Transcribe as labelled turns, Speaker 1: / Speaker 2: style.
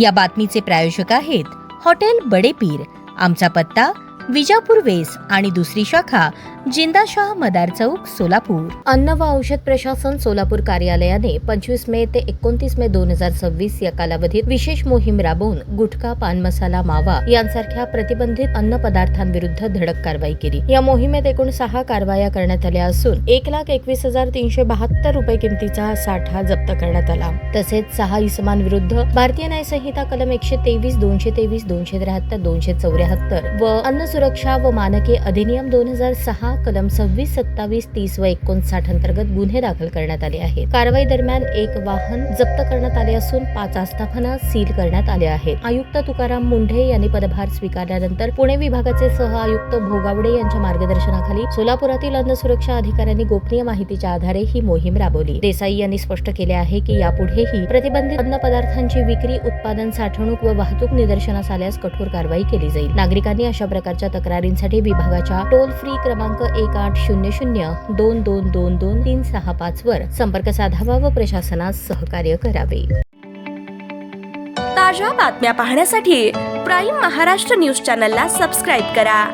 Speaker 1: या बातमीचे प्रायोजक आहेत हॉटेल बडे पीर। आमचा पत्ता विजापूर वेस आणि दुसरी शाखा जिंदाशाह मदार चौक सोलापूर। अन्न व औषध प्रशासन सोलापूर कार्यालयाने 25 मे ते 29 मे 2026 या कालावधीत विशेष मोहीम राबवून गुटखा, पान मसाला, मावा यांसारख्या प्रतिबंधित अन्न पदार्थांविरुद्ध धडक कारवाई केली। या मोहिमेत एकूण 6 कारवाया करण्यात आल्या असून 1,21,372 रुपये किमतीचा साठा जप्त करण्यात आला। तसेच 6 इसमांविरुद्ध भारतीय न्याय संहिता कलम 123, 223, 273, 274 व अन्न सुरक्षा व मानके अधिनियम 2006 कलम 26, 27, 30 व 59 अंतर्गत गुन्हे दाखल करण्यात आले आहेत। कारवाई दरम्यान 1 वाहन जप्त करण्यात आले असून 5 आस्थापना सील करण्यात आले आहेत। आयुक्त तुकाराम मुंढे यांनी पदभार स्वीकारल्यानंतर पुणे विभागाचे सह आयुक्त भोगावडे यांच्या मार्गदर्शनाखाली सोलापुरातील अन्न सुरक्षा अधिकाऱ्यांनी गोपनीय माहितीच्या आधारे ही मोहीम राबवली। देसाई यांनी स्पष्ट केले आहे की यापुढेही प्रतिबंधित अन्न पदार्थांची विक्री, उत्पादन, साठवणूक व वाहतूक निदर्शनास आल्यास कठोर कारवाई केली जाईल। नागरिकांनी अशा प्रकारच्या तक्रारींसाठी विभागाच्या टोल फ्री क्रमांक 1800-2222-365 वर संपर्क साधावा व प्रशासनास सहकार्य करावे।
Speaker 2: ताज्या बातम्या पाहण्यासाठी प्राईम महाराष्ट्र न्यूज चॅनलला सबस्क्राईब करा।